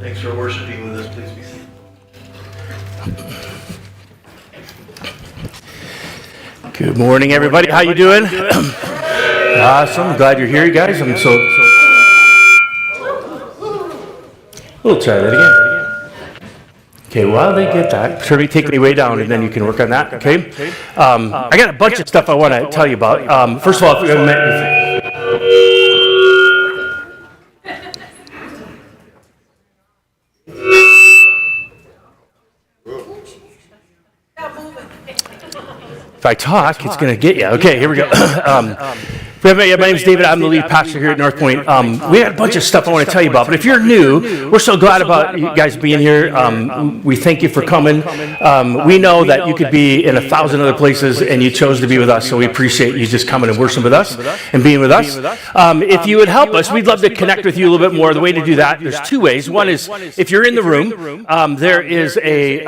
Thanks for worshiping with us. Please be seated. Good morning, everybody. How you doing? Awesome. Glad you're here, you guys. We'll try that again. Okay, while they get that, Kirby, take me way down, and then you can work on that, okay? I got a bunch of stuff I want to tell you about. First of all, if you haven't met If I talk, it's going to get you. Okay, here we go. My name's David. I'm the lead pastor here at North Point. We got a bunch of stuff I want to tell you about, but if you're new, we're so glad about you guys being here. We thank you for coming. We know that you could be in 1,000 other places, and you chose to be with us, so we appreciate you just coming and worshiping with us and being with us. If you would help us, we'd love to connect with you a little bit more. The way to do that, there's two ways. One is, if you're in the room, there is a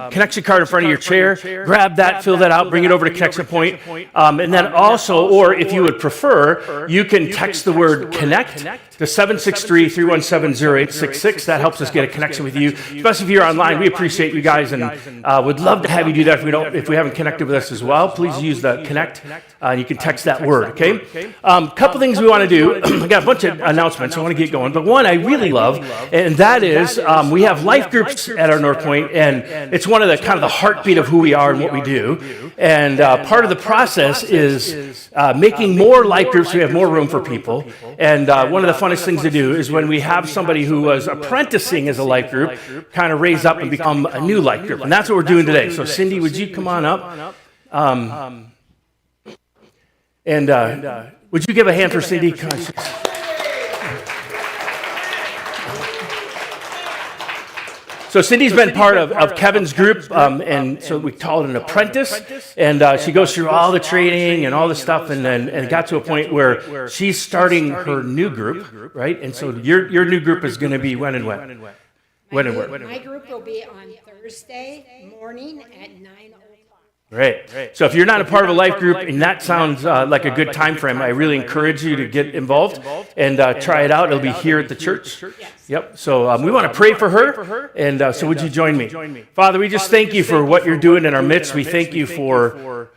connection card in front of your chair. Grab that, fill that out, bring it over to Connection Point. And then also, or if you would prefer, you can text the word connect to 763-317-0866. That helps us get a connection with you, especially if you're online. We appreciate you guys and would love to have you do that. If we haven't connected with us as well, please use the connect. And you can text that word, okay? Couple things we want to do. I got a bunch of announcements. I want to get going. But one I really love, and that is we have life groups at our North Point, and it's one of the kind of the heartbeat of who we are and what we do. And part of the process is making more life groups so we have more room for people. And one of the funnest things to do is when we have somebody who was apprenticing as a life group kind of raise up and become a new life group. And that's what we're doing today. So Cindy, would you come on up? And would you give a hand for Cindy? So Cindy's been part of Kevin's group, and so we call it an apprentice, and she goes through all the training and all the stuff, and it got to a point where she's starting her new group, right? And so your new group is going to be when and when? When and where? My group will be on Thursday morning at 9:00. Great. So if you're not a part of a life group and that sounds like a good time frame, I really encourage you to get involved and try it out. It'll be here at the church. Yep. So we want to pray for her, and so would you join me? Father, we just thank you for what you're doing in our midst. We thank you for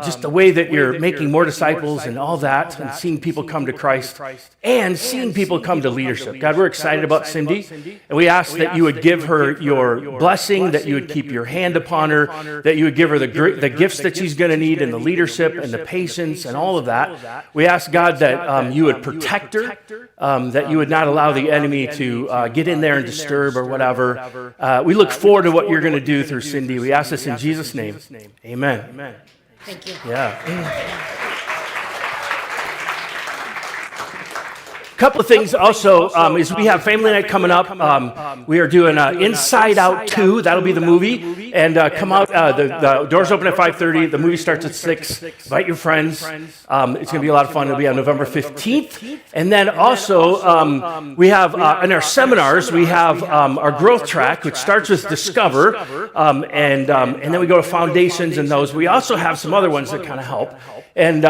just the way that you're making more disciples and all that, and seeing people come to Christ and seeing people come to leadership. God, we're excited about Cindy, and we ask that you would give her your blessing, that you would keep your hand upon her, that you would give her the gifts that she's going to need, and the leadership and the patience and all of that. We ask, God, that you would protect her, that you would not allow the enemy to get in there and disturb or whatever. We look forward to what you're going to do through Cindy. We ask this in Jesus' name. Amen. Thank you. Yeah. Couple of things also is we have family night coming up. We are doing Inside Out 2. That'll be the movie. And come out. The doors open at 5:30. The movie starts at 6. Invite your friends. It's going to be a lot of fun. It'll be on November 15th. And then also we have in our seminars, we have our growth track, which starts with Discover. And then we go to Foundations and those. We also have some other ones that kind of help. And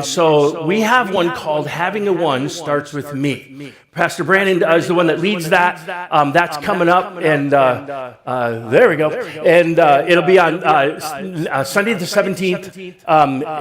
so we have one called Having a One Starts With Me. Pastor Brandon is the one that leads that. That's coming up, and there we go. And it'll be on Sunday the 17th.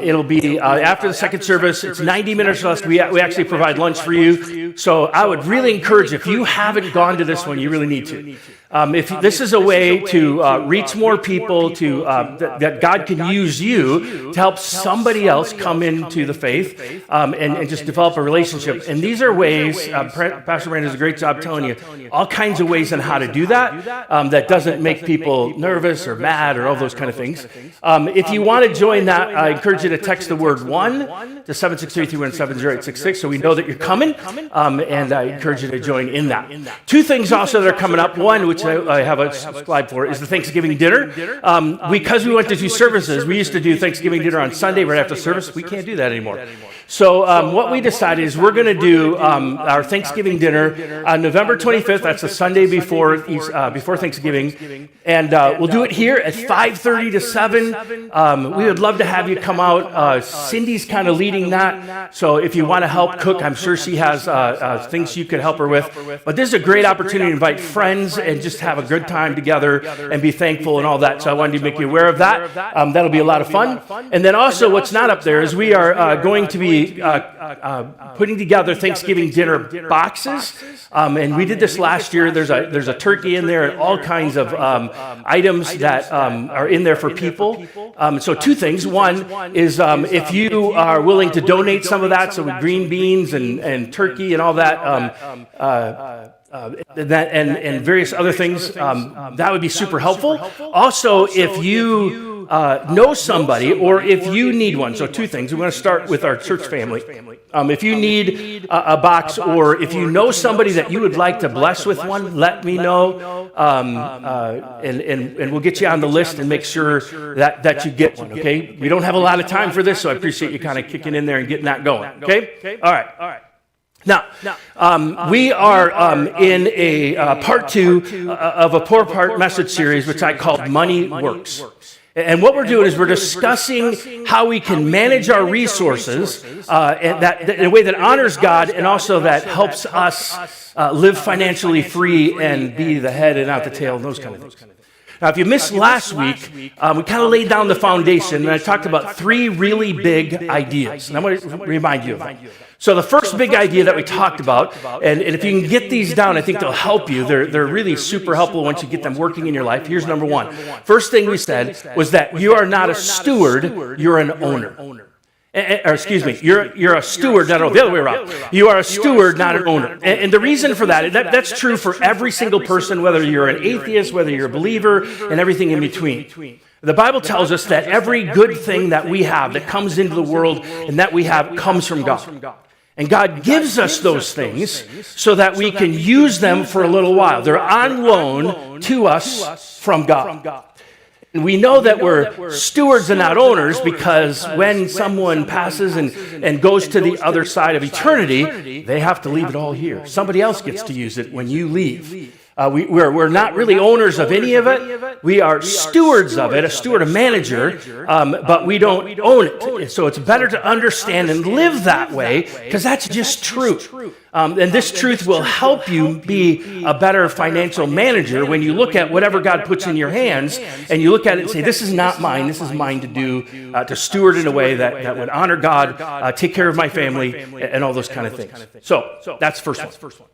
It'll be after the second service. It's 90 minutes less. We actually provide lunch for you. So I would really encourage, if you haven't gone to this one, you really need to. If this is a way to reach more people, that God can use you to help somebody else come into the faith and just develop a relationship. And these are ways, Pastor Brandon does a great job telling you all kinds of ways on how to do that that doesn't make people nervous or mad or all those kind of things. If you want to join that, I encourage you to text the word 1 to 763-317-0866 so we know that you're coming, and I encourage you to join in that. Two things also that are coming up. One, which I have a slide for, is the Thanksgiving dinner. Because we went to 2 services, we used to do Thanksgiving dinner on Sunday right after service. We can't do that anymore. So what we decided is we're going to do our Thanksgiving dinner on November 25th. That's the Sunday before Thanksgiving, and we'll do it it here at 5:30 to 7. We would love to have you come out. Cindy's kind of leading that. So if you want to help cook, I'm sure she has things you could help her with. But this is a great opportunity to invite friends and just have a good time together and be thankful and all that. So I wanted to make you aware of that. That'll be a lot of fun. And then also what's not up there is we are going to be putting together Thanksgiving dinner boxes. And we did this last year. There's a turkey in there and all kinds of items that are in there for people. So two things. One is if you are willing to donate some of that, so with green beans and turkey and all that, and various other things, that would be super helpful. Also, if you know somebody or if you need one, so two things. We want to start with our church family. If you need a box or if you know somebody that you would like to bless with one, let me know, and we'll get you on the list and make sure that you get one, okay? We don't have a lot of time for this, so I appreciate you kind of kicking in there and getting that going, okay? All right. Now, we are in a part 2 of a 4-part message series, which I called Money Works. And what we're doing is we're discussing how we can manage our resources and that in a way that honors God and also that helps us live financially free and be the head and not the tail and those kind of things. Now, if you missed last week, we kind of laid down the foundation, and I talked about 3 really big ideas. And I'm going to remind you of them. So the first big idea that we talked about, and if you can get these down, I think they'll help you. They're really super helpful once you get them working in your life. Here's number 1. First thing we said was that you are not a steward, you're an owner. Or excuse me, you're a steward, not the other way around. You are a steward, not an owner. And the reason for that's true for every single person, whether you're an atheist, whether you're a believer, and everything in between. The Bible tells us that every good thing that we have, that comes into the world and that we have, comes from God. And God gives us those things so that we can use them for a little while. They're on loan to us from God. And we know that we're stewards and not owners because when someone passes and goes to the other side of eternity, they have to leave it all here. Somebody else gets to use it when you leave. We're not really owners of any of it. We are stewards of it, a steward, a manager, but we don't own it. So it's better to understand and live that way because that's just truth. And this truth will help you be a better financial manager when you look at whatever God puts in your hands and you look at it and say, this is not mine, this is mine to do, to steward in a way that would honor God, take care of my family, and all those kind of things. So that's the first one.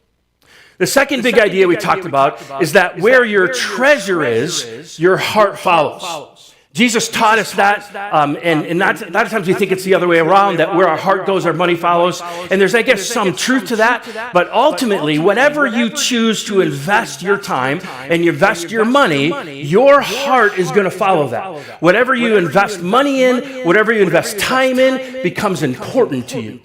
The second big idea we talked about is that where your treasure is, your heart follows. Jesus taught us that, and not a lot of times we think it's the other way around, that where our heart goes, our money follows. And there's, I guess, some truth to that. But ultimately, whenever you choose to invest your time and you invest your money, your heart is going to follow that. Whatever you invest money in, whatever you invest time in, becomes important to you.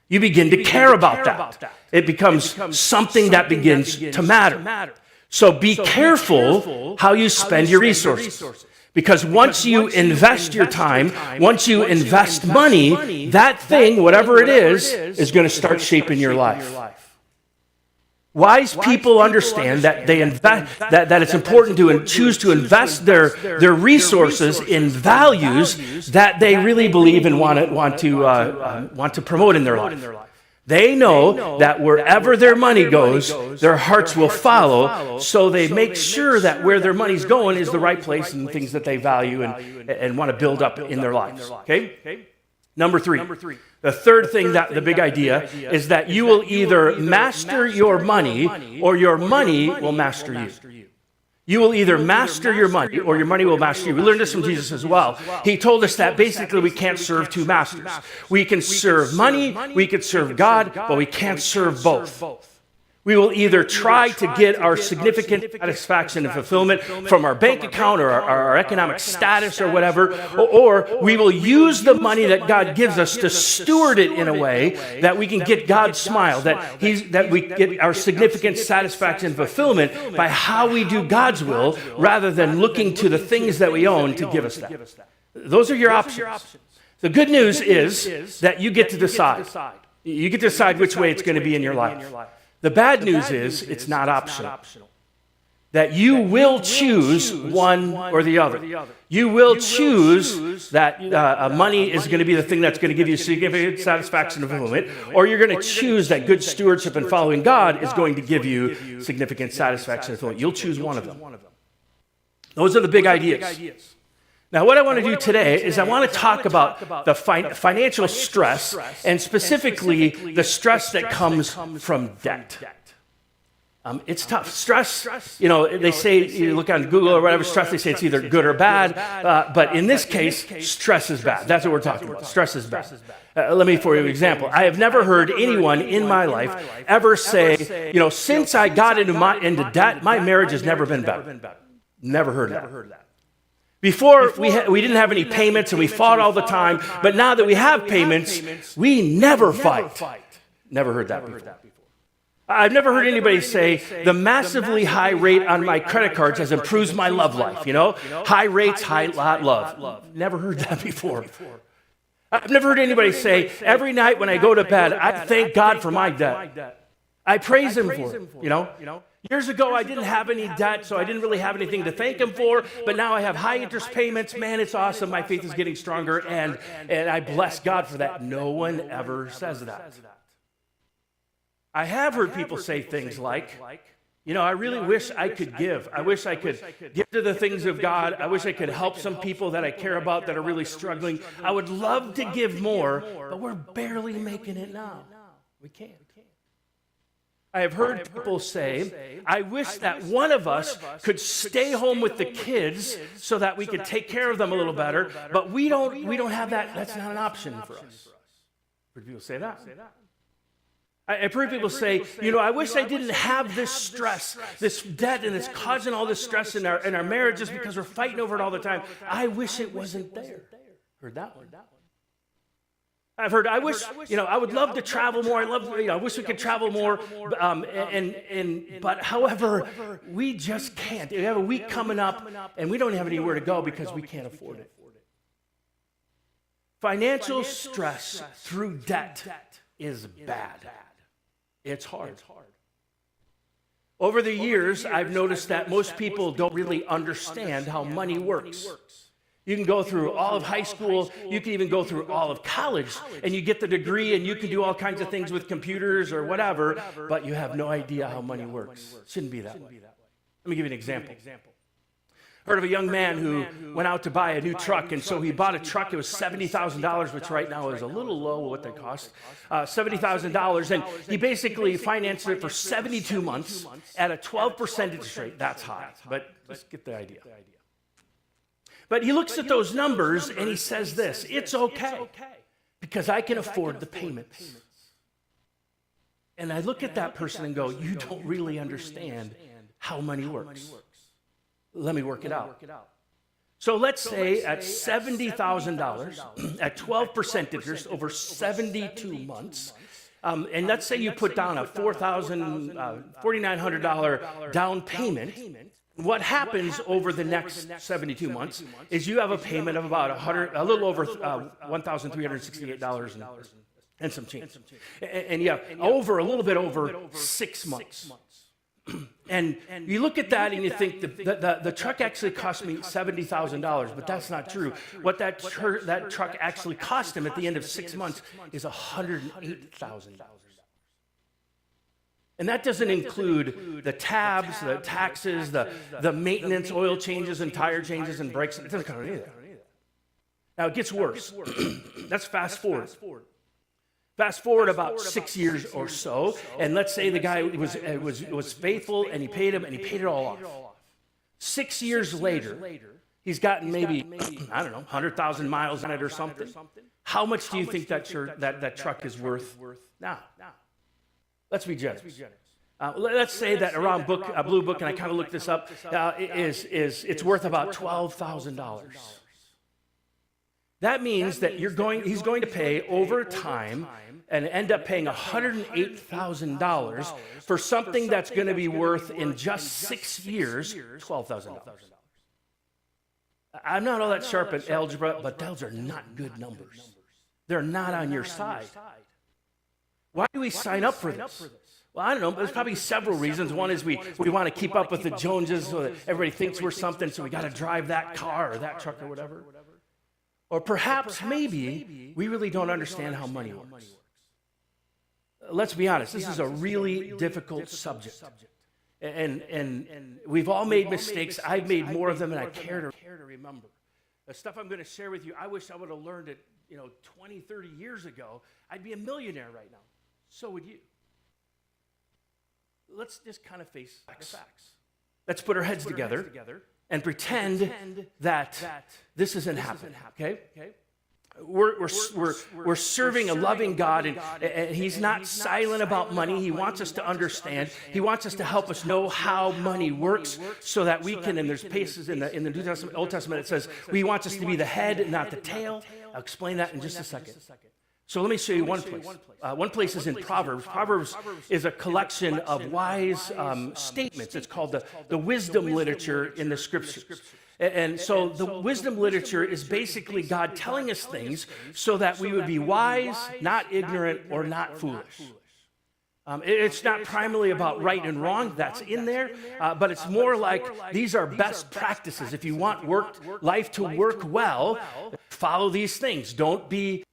You begin to care about that. It becomes something that begins to matter. So be careful how you spend your resources. Because once you invest your time, once you invest money, that thing, whatever it is going to start shaping your life. Wise people understand that they invest, that it's important to choose to invest their resources in values that they really believe and want to promote in their life. They know that wherever their money goes, their hearts will follow, so they make sure that where their money's going is the right place and things that they value and want to build up in their lives. Okay? Number 3. The third thing, that the big idea, is that you will either master your money or your money will master you. You will either master your money or your money will master you. We learned this from Jesus as well. He told us that basically we can't serve 2 masters. We can serve money, we can serve God, but we can't serve both. We will either try to get our significant satisfaction and fulfillment from our bank account or our economic status or whatever, or we will use the money that God gives us to steward it in a way that we can get God's smile, that we get our significant satisfaction and fulfillment by how we do God's will rather than looking to the things that we own to give us that. Those are your options. The good news is that you get to decide. You get to decide which way it's going to be in your life. The bad news is it's not optional. that you will choose one or the other. You will choose that money is going to be the thing that's going to give you significant satisfaction and fulfillment, or you're going to choose that good stewardship and following God is going to give you significant satisfaction and fulfillment. You'll choose one of them. Those are the big ideas. Now, what I want to do today is I want to talk about the financial stress, and specifically the stress that comes from debt. It's tough. Stress, they say, you look on Google or whatever, stress, they say it's either good or bad. But in this case, stress is bad. That's what we're talking about. Stress is bad. Let me for you an example. I have never heard anyone in my life ever say, since I got into debt, my marriage has never been better. Never heard that. Before, we didn't have any payments and we fought all the time. But now that we have payments, we never fight. Never heard that before. I've never heard anybody say the massively high rate on my credit cards has improved my love life, High rates, high love. Never heard that before. I've never heard anybody say, every night when I go to bed, I thank God for my debt. I praise Him for it, Years ago, I didn't have any debt, so I didn't really have anything to thank Him for, but now I have high interest payments. Man, it's awesome. My faith is getting stronger, and I bless God for that. No one ever says that. I have heard people say things like, I really wish I could give. I wish I could give to the things of God. I wish I could help some people that I care about that are really struggling. I would love to give more, but we're barely making it now. We can't. I have heard people say, I wish that one of us could stay home with the kids so that we could take care of them a little better, but we don't have that. That's not an option for us. I've heard people say that. I've heard people say, I wish I didn't have this stress, this debt, and it's causing all this stress in our marriages because we're fighting over it all the time. I wish it wasn't there. Heard that one. I've heard, I wish, I would love to travel more. I wish we could travel more. But however, we just can't. We have a week coming up, and we don't have anywhere to go because we can't afford it. Financial stress through debt is bad. It's hard. Over the years, I've noticed that most people don't really understand how money works. You can go through all of high school, you can even go through all of college, and you get the degree, and you can do all kinds of things with computers or whatever, but you have no idea how money works. It shouldn't be that way. Let me give you an example. Heard of a young man who went out to buy a new truck, and so he bought a truck. It was $70,000, which right now is a little low what they cost, $70,000, and he basically financed it for 72 months at a 12% interest rate. That's high, but just get the idea. But he looks at those numbers and he says this, it's okay because I can afford the payments. And I look at that person and go, you don't really understand how money works. Let me work it out. So let's say at $70,000 at 12% interest over 72 months, and let's say you put down a $4,900 down payment. What happens over the next 72 months is you have a payment of about a little over $1,368 and some change. And yeah, a little bit over 6 months. And you look at that and you think the truck actually cost me $70,000, but that's not true. What that truck actually cost him at the end of 6 months is $108,000. And that doesn't include the tabs, the taxes, the maintenance, oil changes and tire changes and brakes. It doesn't cover any of that. Now it gets worse. Let's fast forward. Fast forward about 6 years or so, and let's say the guy was faithful and he paid him and he paid it all off. 6 years later, he's gotten maybe 100,000 miles on it or something. How much do you think that truck is worth now? Let's be generous. Let's say that around Blue Book, and I kind of looked this up, it's worth about $12,000. That means that he's going to pay over time and end up paying $108,000 for something that's going to be worth in just 6 years $12,000. I'm not all that sharp at algebra, but those are not good numbers. They're not on your side. Why do we sign up for this? Well, I don't know, but there's probably several reasons. One is we want to keep up with the Joneses so that everybody thinks we're something, so we got to drive that car or that truck or whatever. Or perhaps, maybe, we really don't understand how money works. Let's be honest, this is a really difficult subject. And we've all made mistakes. I've made more of them than I care to remember. The stuff I'm going to share with you, I wish I would have learned it, 20, 30 years ago. I'd be a millionaire right now. So would you. Let's just kind of face the facts. Let's put our heads together and pretend that this isn't happening, okay? We're serving a loving God, and He's not silent about money. He wants us to understand. He wants us to help us know how money works so that we can, and there's places in the New Testament, Old Testament, it says, He wants us to be the head, not the tail. I'll explain that in just a second. So let me show you one place. One place is in Proverbs. Proverbs is a collection of wise statements. It's called the wisdom literature in the Scriptures. And so the wisdom literature is basically God telling us things so that we would be wise, not ignorant, or not foolish. It's not primarily about right and wrong, that's in there, but it's more like these are best practices. If you want life to work well, follow these things. Don't be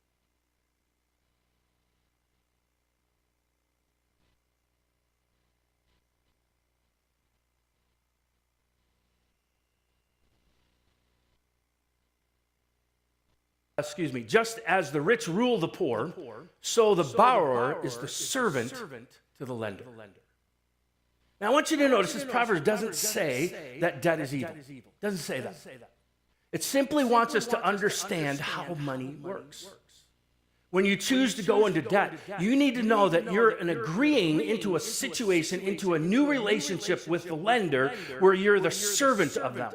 just as the rich rule the poor, so the borrower is the servant to the lender. Now I want you to notice this Proverbs doesn't say that debt is evil. It doesn't say that. It simply wants us to understand how money works. When you choose to go into debt, you need to know that you're agreeing into a situation, into a new relationship with the lender where you're the servant of them.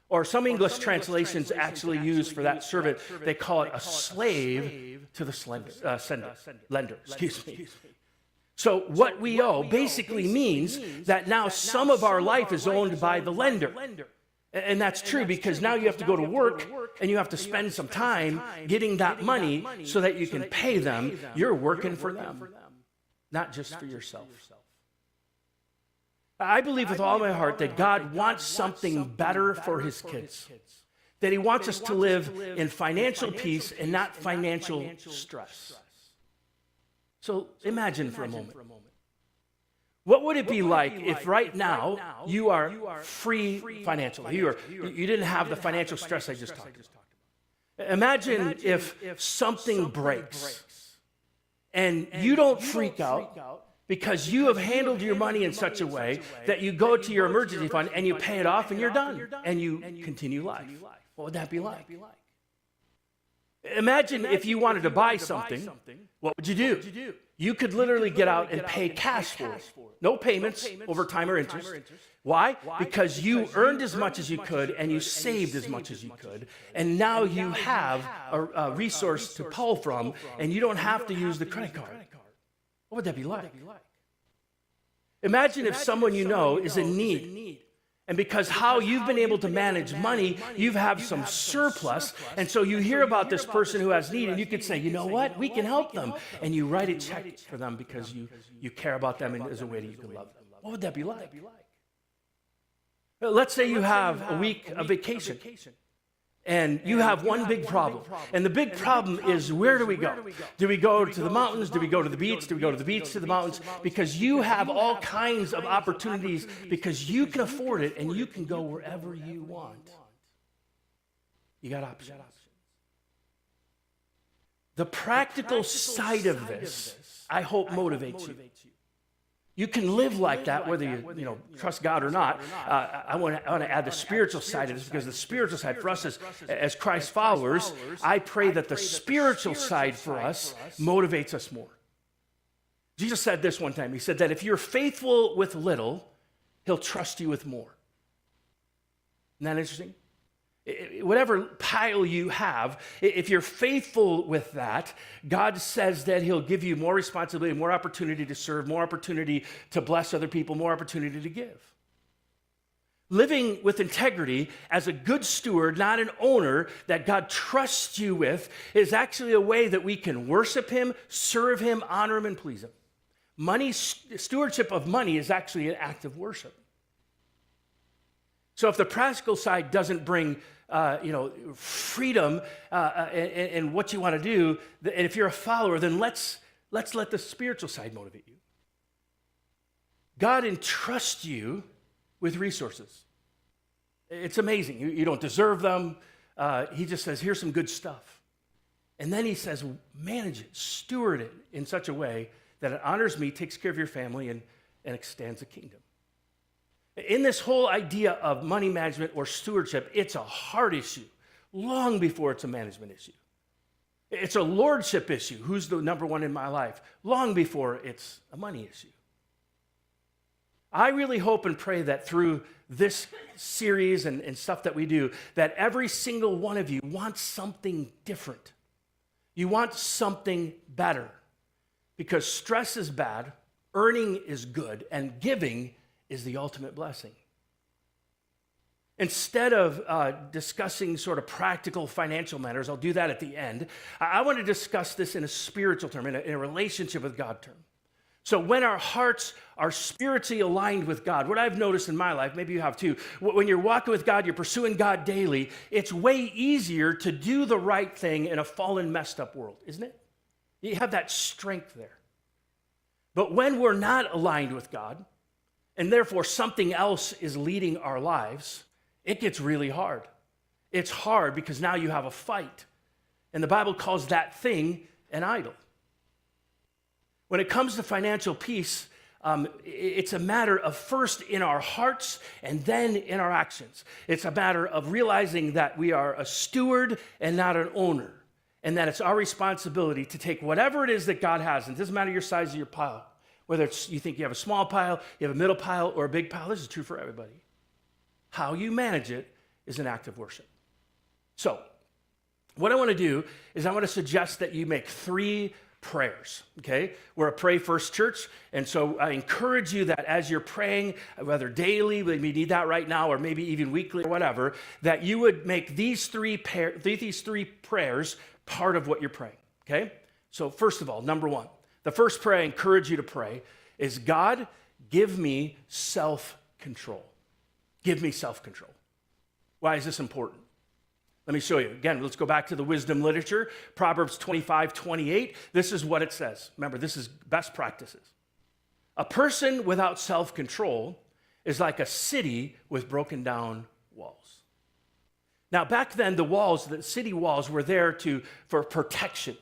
Or some English translations actually use for that servant, they call it a slave to the lender. So what we owe basically means that now some of our life is owned by the lender. And that's true because now you have to go to work and you have to spend some time getting that money so that you can pay them. You're working for them, not just for yourself. I believe with all my heart that God wants something better for His kids. That He wants us to live in financial peace and not financial stress. So imagine for a moment. What would it be like if right now you are free financially? You didn't have the financial stress I just talked about. Imagine if something breaks and you don't freak out because you have handled your money in such a way that you go to your emergency fund and you pay it off and you're done and you continue life. What would that be like? Imagine if you wanted to buy something, what would you do? You could literally get out and pay cash for it. No payments over time or interest. Why? Because you earned as much as you could and you saved as much as you could. And now you have a resource to pull from and you don't have to use the credit card. What would that be like? Imagine if someone you know is in need. And because how you've been able to manage money, you have some surplus. And so you hear about this person who has need, and you could say, you know what? We can help them. And you write a check for them because you care about them and there's a way that you can love them. What would that be like? Let's say you have a week of vacation. And you have one big problem. And the big problem is, where do we go? Do we go to the mountains? Do we go to the beach? Do we go to the beach, to the mountains? Because you have all kinds of opportunities because you can afford it and you can go wherever you want. You got options. The practical side of this, I hope, motivates you. You can live like that, whether you trust God or not. I want to add the spiritual side of this because the spiritual side for us as Christ followers, I pray that the spiritual side for us motivates us more. Jesus said this one time. He said that if you're faithful with little, He'll trust you with more. Isn't that interesting? Whatever pile you have, if you're faithful with that, God says that He'll give you more responsibility, more opportunity to serve, more opportunity to bless other people, more opportunity to give. Living with integrity as a good steward, not an owner that God trusts you with, is actually a way that we can worship Him, serve Him, honor Him, and please Him. Stewardship of money is actually an act of worship. So if the practical side doesn't bring, freedom and what you want to do, and if you're a follower, then let's let the spiritual side motivate you. God entrusts you with resources. It's amazing. You don't deserve them. He just says, here's some good stuff. And then he says, manage it, steward it in such a way that it honors me, takes care of your family, and extends the kingdom. In this whole idea of money management or stewardship, it's a heart issue long before it's a management issue. It's a lordship issue. Who's the number one in my life? Long before it's a money issue. I really hope and pray that through this series and stuff that we do, that every single one of you wants something different. You want something better. Because stress is bad, earning is good, and giving is the ultimate blessing. Instead of discussing sort of practical financial matters, I'll do that at the end. I want to discuss this in a spiritual term, in a relationship with God term. So when our hearts are spiritually aligned with God, what I've noticed in my life, maybe you have too, when you're walking with God, you're pursuing God daily, it's way easier to do the right thing in a fallen, messed up world, isn't it? You have that strength there. But when we're not aligned with God, and therefore something else is leading our lives, it gets really hard. It's hard because now you have a fight. And the Bible calls that thing an idol. When it comes to financial peace, it's a matter of first in our hearts and then in our actions. It's a matter of realizing that we are a steward and not an owner, and that it's our responsibility to take whatever it is that God has, and it doesn't matter your size of your pile, whether it's you think you have a small pile, you have a middle pile, or a big pile. This is true for everybody. How you manage it is an act of worship. So, what I want to do is I want to suggest that you make 3 prayers, okay? We're a Pray First church, and so I encourage you that as you're praying, whether daily, maybe you need that right now, or maybe even weekly or whatever, that you would make these three prayers part of what you're praying, okay? So first of all, number 1, the first prayer I encourage you to pray is, God, give me self-control. Give me self-control. Why is this important? Let me show you. Again, let's go back to the wisdom literature. Proverbs 25:28. This is what it says. Remember, this is best practices. A person without self-control is like a city with broken down walls. Now, back then, the city walls were there for protection.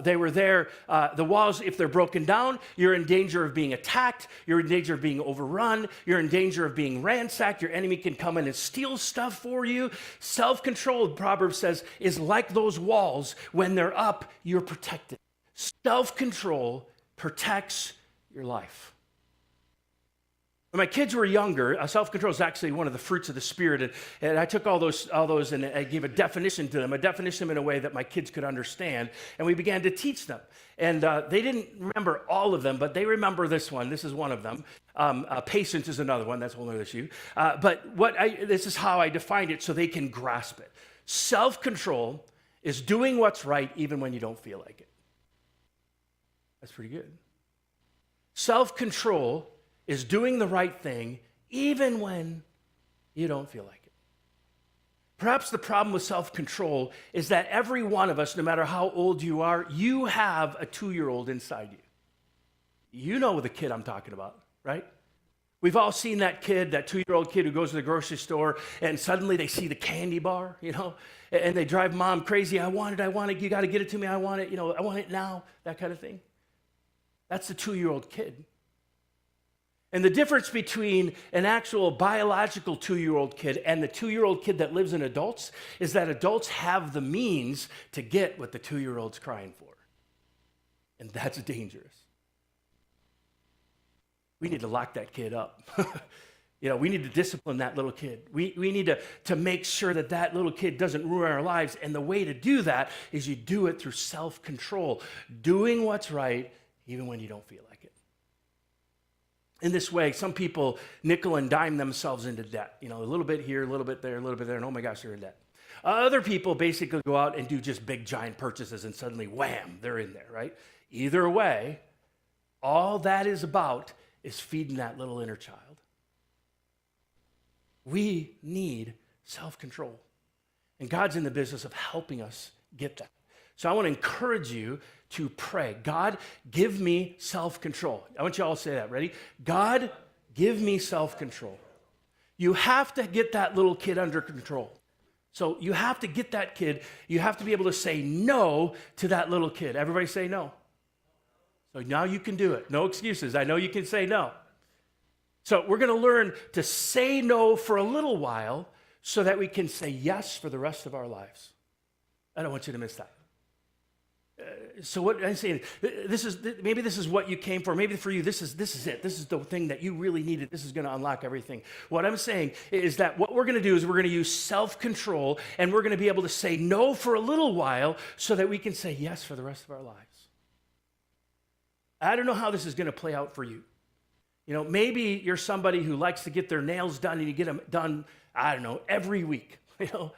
They were there, the walls, if they're broken down, you're in danger of being attacked, you're in danger of being overrun, you're in danger of being ransacked, your enemy can come in and steal stuff for you. Self-control, Proverbs says, is like those walls. When they're up, you're protected. Self-control protects your life. When my kids were younger, self-control is actually one of the fruits of the Spirit, and I took all those, and I gave a definition to them, in a way that my kids could understand, and we began to teach them. And they didn't remember all of them, but they remember this one. This is one of them. Patience is another one. That's a whole other issue. But this is how I defined it so they can grasp it. Self-control is doing what's right even when you don't feel like it. That's pretty good. Self-control is doing the right thing even when you don't feel like it. Perhaps the problem with self-control is that every one of us, no matter how old you are, you have a 2-year-old inside you. You know the kid I'm talking about, right? We've all seen that kid, that 2-year-old kid who goes to the grocery store and suddenly they see the candy bar, and they drive mom crazy. I want it, you got to get it to me, I want it, I want it now, that kind of thing. That's the 2-year-old kid. And the difference between an actual biological 2-year-old kid and the 2-year-old kid that lives in adults is that adults have the means to get what the 2-year-old's crying for. And that's dangerous. We need to lock that kid up. We need to discipline that little kid. We need to make sure that little kid doesn't ruin our lives. And the way to do that is you do it through self-control, doing what's right even when you don't feel like it. In this way, some people nickel and dime themselves into debt. A little bit here, a little bit there, and oh my gosh, they're in debt. Other people basically go out and do just big, giant purchases, and suddenly, wham, they're in there, right? Either way, all that is about is feeding that little inner child. We need self-control. And God's in the business of helping us get that. So I want to encourage you to pray. God, give me self-control. I want you all to say that. Ready? God, give me self-control. You have to get that little kid under control. So you have to get that kid. You have to be able to say no to that little kid. Everybody say no. So now you can do it. No excuses. I know you can say no. So we're going to learn to say no for a little while so that we can say yes for the rest of our lives. I don't want you to miss that. So what I'm saying, maybe this is what you came for. Maybe for you, this is it. This is the thing that you really needed. This is going to unlock everything. What I'm saying is that what we're going to do is we're going to use self-control, and we're going to be able to say no for a little while so that we can say yes for the rest of our lives. I don't know how this is going to play out for you. You know, maybe you're somebody who likes to get their nails done, and you get them done, I don't know, every week. You know,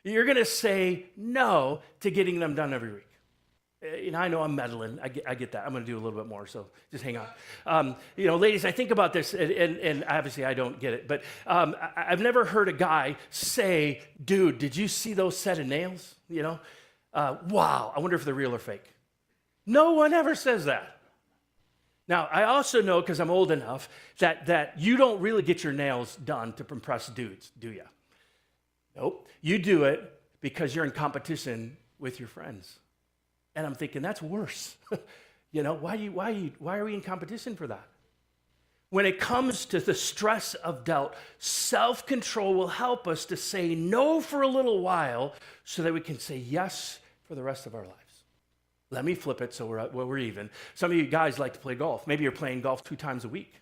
you're going to say no to getting them done every week. You know, I know I'm meddling. I get that. I'm going to do a little bit more, so just hang on. You know, ladies, I think about this, and obviously I don't get it, but I've never heard a guy say, dude, did you see those set of nails? You know, wow, I wonder if they're real or fake. No one ever says that. Now, I also know, because I'm old enough, that you don't really get your nails done to impress dudes, do you? Nope. You do it because you're in competition with your friends. And I'm thinking, that's worse. You know, why are we in competition for that? When it comes to the stress of doubt, self-control will help us to say no for a little while so that we can say yes for the rest of our lives. Let me flip it so we're even. Some of you guys like to play golf. Maybe you're playing golf 2 times a week.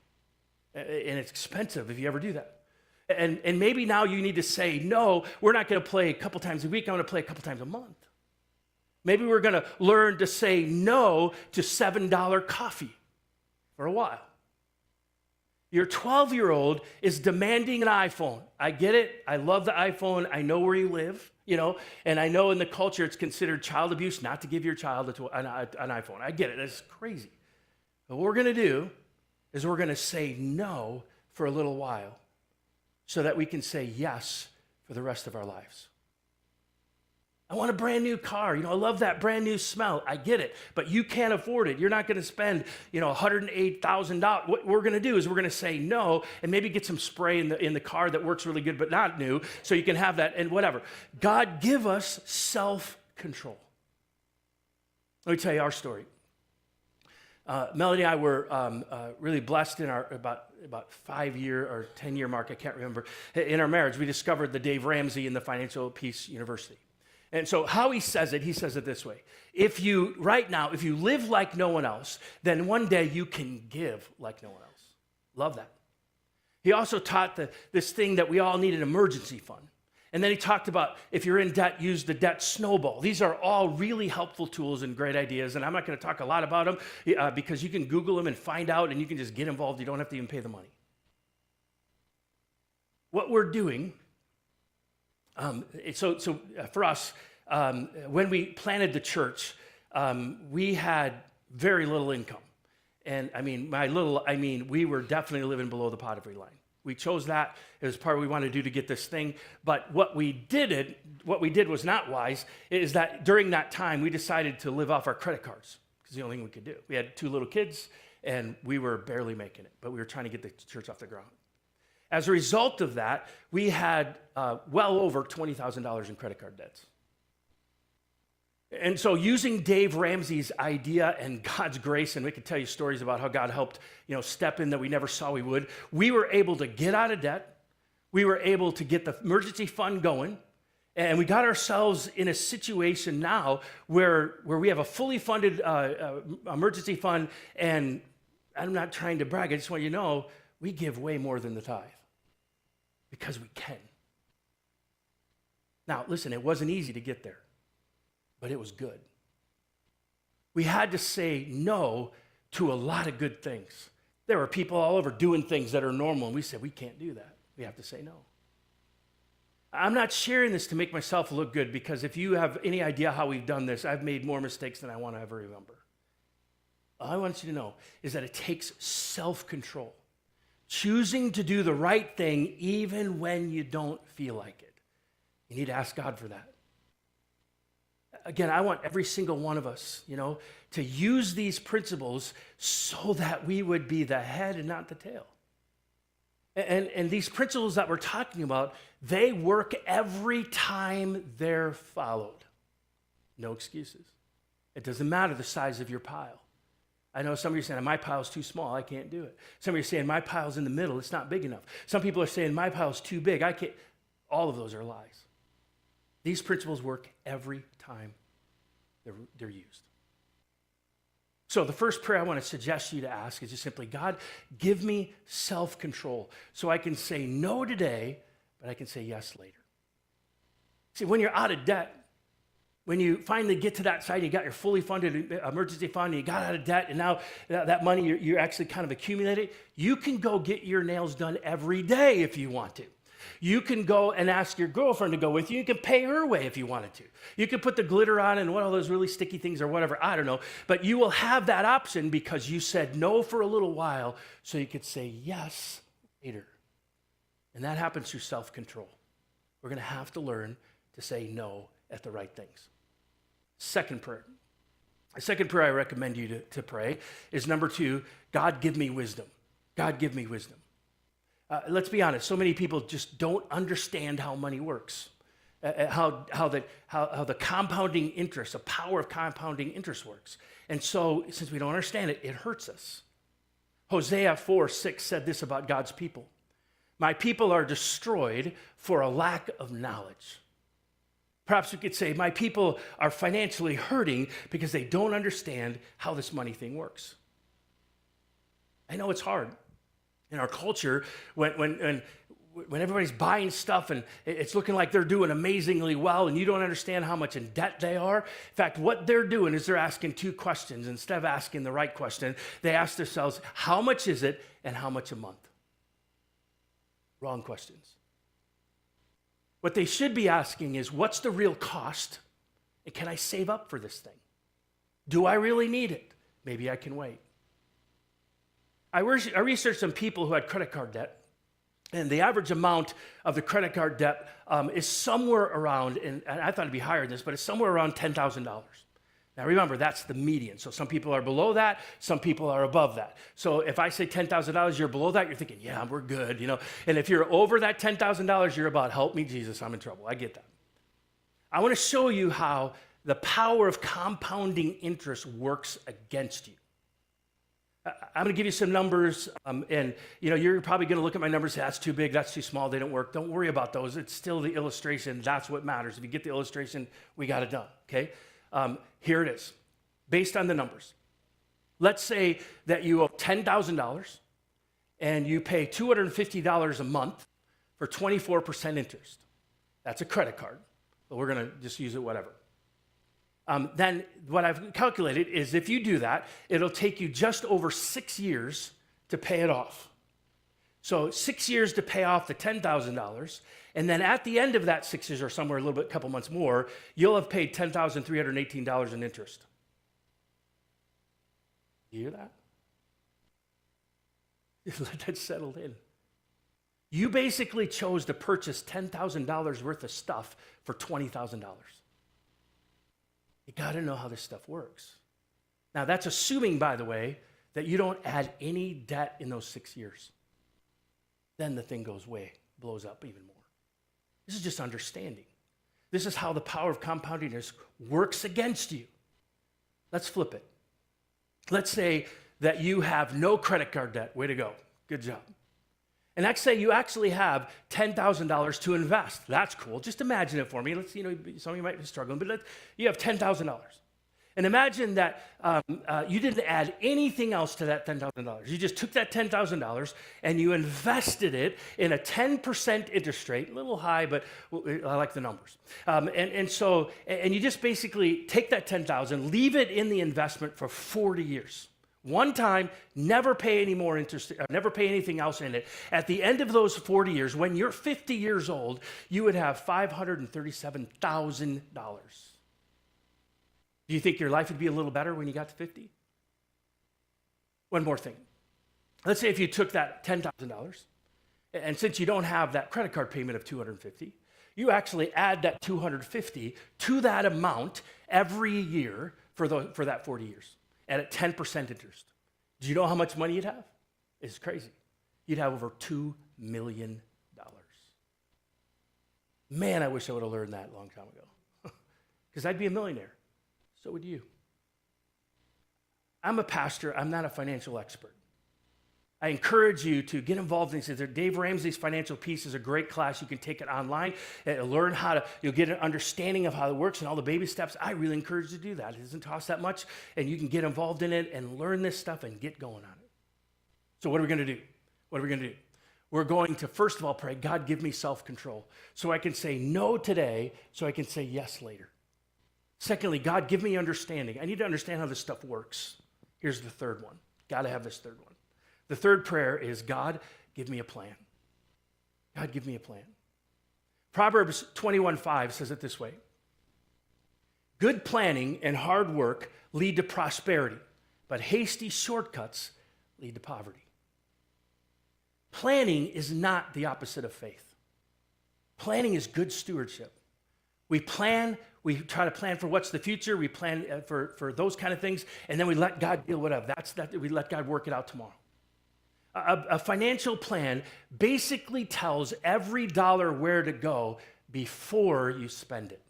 And it's expensive if you ever do that. And maybe now you need to say, no, we're not going to play a couple times a week. I'm going to play a couple times a month. Maybe we're going to learn to say no to $7 coffee for a while. Your 12-year-old is demanding an iPhone. I get it. I love the iPhone. I know where you live, you know, and I know in the culture it's considered child abuse not to give your child an iPhone. I get it. That's crazy. But what we're going to do is we're going to say no for a little while so that we can say yes for the rest of our lives. I want a brand new car. You know, I love that brand new smell. I get it, but you can't afford it. You're not going to spend, you know, $108,000. What we're going to do is we're going to say no and maybe get some spray in the car that works really good, but not new, so you can have that and whatever. God, give us self-control. Let me tell you our story. Melody and I were really blessed in our about 5-year or 10-year mark, I can't remember. In our marriage, we discovered the Dave Ramsey in the Financial Peace University. And so how he says it this way. If you live like no one else, then one day you can give like no one else. Love that. He also taught this thing that we all need, an emergency fund. And then he talked about if you're in debt, use the debt snowball. These are all really helpful tools and great ideas. And I'm not going to talk a lot about them because you can Google them and find out, and you can just get involved. You don't have to even pay the money. What we're doing, so for us, when we planted the church, we had very little income. And we were definitely living below the poverty line. We chose that. It was part of what we wanted to do to get this thing. But what we did was not wise, is that during that time, we decided to live off our credit cards because the only thing we could do. We had 2 little kids, and we were barely making it, but we were trying to get the church off the ground. As a result of that, we had well over $20,000 in credit card debts. And so using Dave Ramsey's idea and God's grace, and we could tell you stories about how God helped, you know, step in that we never saw we would, we were able to get out of debt. We were able to get the emergency fund going. And we got ourselves in a situation now where we have a fully funded emergency fund. And I'm not trying to brag. I just want you to know we give way more than the tithe because we can. Now, listen, it wasn't easy to get there. But it was good. We had to say no to a lot of good things. There were people all over doing things that are normal, and we said, we can't do that. We have to say no. I'm not sharing this to make myself look good, because if you have any idea how we've done this, I've made more mistakes than I want to ever remember. all I want you to know is that it takes self-control. Choosing to do the right thing even when you don't feel like it. You need to ask God for that. Again, I want every single one of us, to use these principles so that we would be the head and not the tail. And these principles that we're talking about, they work every time they're followed. No excuses. It doesn't matter the size of your pile. I know some of you are saying, my pile's too small, I can't do it. Some of you are saying, my pile's in the middle, it's not big enough. Some people are saying, my pile's too big, I can't. All of those are lies. These principles work every time they're used. So the first prayer I want to suggest you to ask is just simply, God, give me self-control so I can say no today, but I can say yes later. See, when you're out of debt, when you finally get to that side, you got your fully funded emergency fund, and you got out of debt, and now that money you're actually kind of accumulating, you can go get your nails done every day if you want to. You can go and ask your girlfriend to go with you. You can pay her way if you wanted to. You can put the glitter on and what all those really sticky things or whatever, I don't know. But you will have that option because you said no for a little while so you could say yes later. And that happens through self-control. We're going to have to learn to say no at the right things. Second prayer. The second prayer I recommend you to pray is number 2, God, give me wisdom. God, give me wisdom. Let's be honest, so many people just don't understand how money works, how the compounding interest, the power of compounding interest works. And so since we don't understand it, it hurts us. Hosea 4:6 said this about God's people. My people are destroyed for a lack of knowledge. Perhaps we could say, my people are financially hurting because they don't understand how this money thing works. I know it's hard. In our culture, when everybody's buying stuff and it's looking like they're doing amazingly well and you don't understand how much in debt they are. In fact, what they're doing is they're asking 2 questions. Instead of asking the right question, they ask themselves, how much is it and how much a month? Wrong questions. What they should be asking is, what's the real cost? And can I save up for this thing? Do I really need it? Maybe I can wait. I researched some people who had credit card debt, and the average amount of the credit card debt is somewhere around, and I thought it'd be higher than this, but it's somewhere around $10,000. Now remember, that's the median. So some people are below that, some people are above that. So if I say $10,000, you're below that, you're thinking, yeah, we're good, And if you're over that $10,000, you're about, help me, Jesus, I'm in trouble. I get that. I want to show you how the power of compounding interest works against you. I'm going to give you some numbers, and you're probably going to look at my numbers and say, that's too big, that's too small, they don't work. Don't worry about those. It's still the illustration. That's what matters. If you get the illustration, we got it done, okay? Here it is, based on the numbers. Let's say that you owe $10,000, and you pay $250 a month for 24% interest. That's a credit card, but we're going to just use it whatever. Then what I've calculated is if you do that, it'll take you just over 6 years to pay it off. So 6 years to pay off the $10,000, and then at the end of that 6 years, or somewhere a little bit, couple months more, you'll have paid $10,318 in interest. You hear that? Let that settle in. You basically chose to purchase $10,000 worth of stuff for $20,000. You got to know how this stuff works. Now, that's assuming, by the way, that you don't add any debt in those 6 years. Then the thing blows up even more. This is just understanding. This is how the power of compounding interest works against you. Let's flip it. Let's say that you have no credit card debt. Way to go. Good job. And let's say you actually have $10,000 to invest. That's cool. Just imagine it for me. Some of you might be struggling, but you have $10,000. And imagine that you didn't add anything else to that $10,000. You just took that $10,000 and you invested it in a 10% interest rate, a little high, but I like the numbers. And you just basically take that $10,000, leave it in the investment for 40 years. One time, never pay any more interest, never pay anything else in it. At the end of those 40 years, when you're 50 years old, you would have $537,000. Do you think your life would be a little better when you got to 50? One more thing. Let's say if you took that $10,000, and since you don't have that credit card payment of $250, you actually add that $250 to that amount every year for that 40 years, and at 10% interest. Do you know how much money you'd have? It's crazy. You'd have over $2 million. Man, I wish I would have learned that a long time ago. Because I'd be a millionaire. So would you. I'm a pastor. I'm not a financial expert. I encourage you to get involved in these. Dave Ramsey's Financial Peace is a great class. You can take it online and learn you'll get an understanding of how it works and all the baby steps. I really encourage you to do that. It doesn't cost that much, and you can get involved in it and learn this stuff and get going on it. So what are we going to do? What are we going to do? We're going to, first of all, pray, God, give me self-control so I can say no today, so I can say yes later. Secondly, God, give me understanding. I need to understand how this stuff works. Here's the third one. Got to have this third one. The third prayer is, God, give me a plan. God, give me a plan. Proverbs 21:5 says it this way. Good planning and hard work lead to prosperity, but hasty shortcuts lead to poverty. Planning is not the opposite of faith. Planning is good stewardship. We plan, we try to plan for what's the future, we plan for those kind of things, and then we let God deal with whatever. We let God work it out tomorrow. A financial plan basically tells every dollar where to go before you spend it.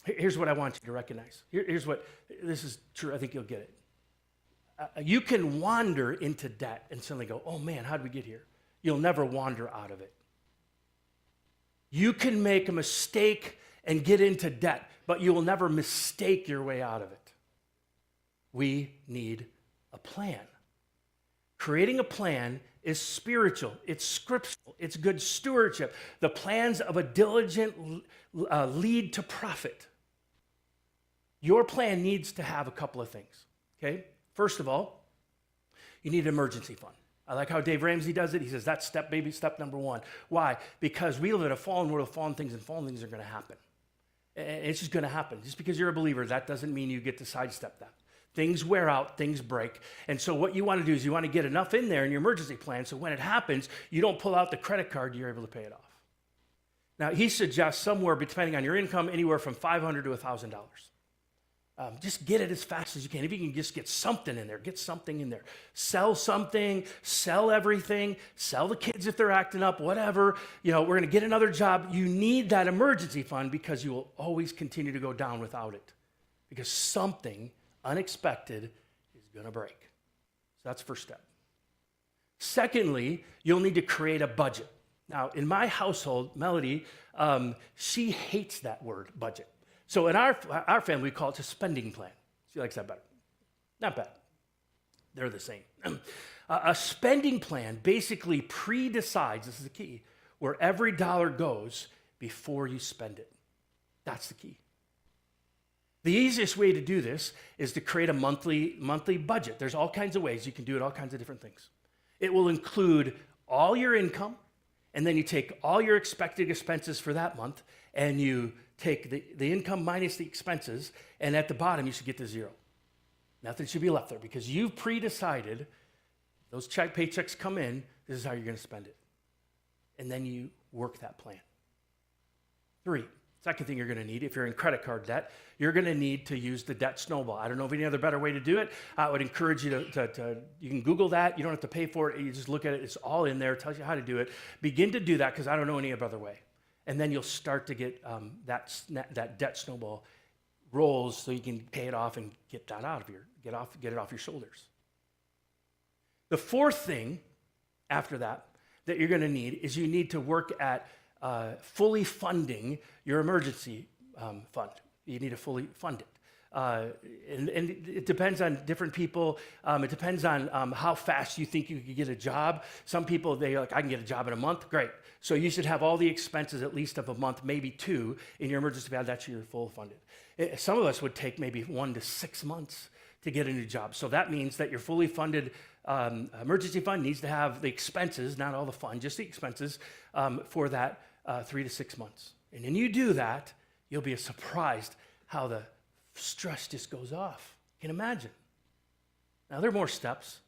Here's what I want you to recognize. This is true, I think you'll get it. You can wander into debt and suddenly go, oh man, how did we get here? You'll never wander out of it. You can make a mistake and get into debt, but you will never mistake your way out of it. We need a plan. Creating a plan is spiritual, it's scriptural, it's good stewardship. The plans of a diligent lead to profit. Your plan needs to have a couple of things, okay? First of all, you need an emergency fund. I like how Dave Ramsey does it. He says that's step number one. Why? Because we live in a fallen world of fallen things, and fallen things are going to happen. And it's just going to happen. Just because you're a believer, that doesn't mean you get to sidestep that. Things wear out, things break. And so what you want to do is you want to get enough in there in your emergency plan so when it happens, you don't pull out the credit card, you're able to pay it off. Now, he suggests somewhere, depending on your income, anywhere from $500 to $1,000. Just get it as fast as you can. If you can just get something in there, get something in there. Sell something, sell everything, sell the kids if they're acting up, whatever. We're going to get another job. You need that emergency fund because you will always continue to go down without it. Because something unexpected is going to break. So that's the first step. Secondly, you'll need to create a budget. Now, in my household, Melody, she hates that word, budget. So in our family, we call it a spending plan. She likes that better. Not bad. They're the same. A spending plan basically pre-decides, this is the key, where every dollar goes before you spend it. That's the key. The easiest way to do this is to create a monthly budget. There's all kinds of ways you can do it, all kinds of different things. It will include all your income, and then you take all your expected expenses for that month, and you take the income minus the expenses, and at the bottom, you should get to zero. Nothing should be left there because you've pre-decided those paychecks come in, this is how you're going to spend it. And then you work that plan. 3, second thing you're going to need, if you're in credit card debt, you're going to need to use the debt snowball. I don't know of any other better way to do it. I would encourage you you can Google that. You don't have to pay for it. You just look at it. It's all in there. It tells you how to do it. Begin to do that because I don't know any other way. And then you'll start to get that debt snowball rolls so you can pay it off and get that get it off your shoulders. The fourth thing after that you're going to need is you need to work at fully funding your emergency fund. You need to fully fund it. And it depends on different people. It depends on how fast you think you could get a job. Some people, I can get a job in a month. Great. So you should have all the expenses at least of a month, maybe 2, in your emergency fund. That's your full funded. Some of us would take maybe 1 to 6 months to get a new job. So that means that your fully funded emergency fund needs to have the expenses, not all the fund, just the expenses for that 3 to 6 months. And when you do that, you'll be surprised how the stress just goes off. You can imagine. Now, there are more steps,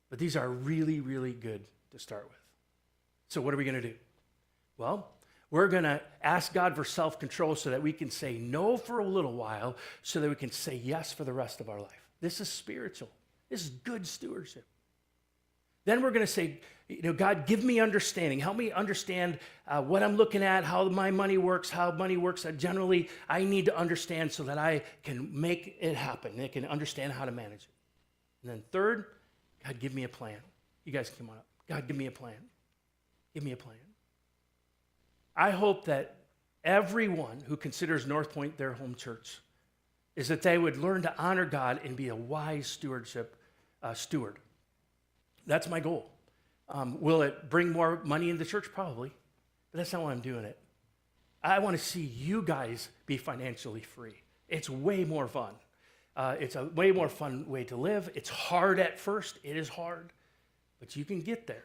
but these are really, really good to start with. So what are we going to do? Well, we're going to ask God for self-control so that we can say no for a little while so that we can say yes for the rest of our life. This is spiritual. This is good stewardship. Then we're going to say, God, give me understanding. Help me understand what I'm looking at, how my money works, Generally, I need to understand so that I can make it happen. I can understand how to manage it. And then third, God, give me a plan. You guys come on up. God, give me a plan. Give me a plan. I hope that everyone who considers North Point their home church is that they would learn to honor God and be a wise steward. That's my goal. Will it bring more money in the church? Probably. But that's not why I'm doing it. I want to see you guys be financially free. It's way more fun. It's a way more fun way to live. It's hard at first. It is hard. But you can get there.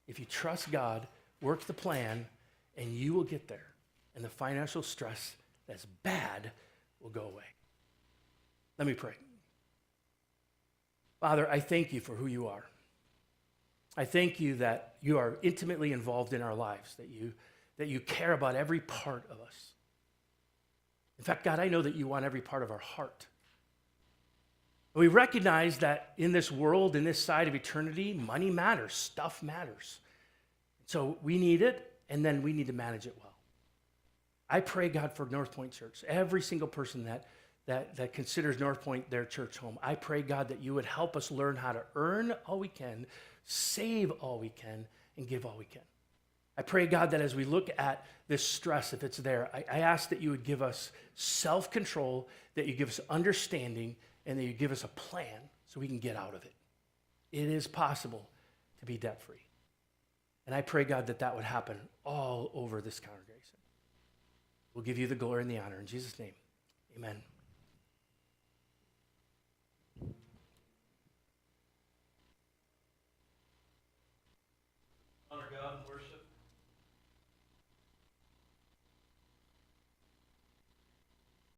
If you trust God, work the plan, and you will get there. And the financial stress that's bad will go away. Let me pray. Father, I thank you for who you are. I thank you that you are intimately involved in our lives, that you care about every part of us. In fact, God, I know that you want every part of our heart. We recognize that in this world, in this side of eternity, money matters, stuff matters. So we need it, and then we need to manage it well. I pray, God, for North Point Church, every single person that considers North Point their church home. I pray, God, that you would help us learn how to earn all we can, save all we can, and give all we can. I pray, God, that as we look at this stress, if it's there, I ask that you would give us self-control, that you give us understanding, and that you give us a plan so we can get out of it. It is possible to be debt-free. And I pray, God, that would happen all over this congregation. We'll give you the glory and the honor. In Jesus' name, amen. Honor God and worship.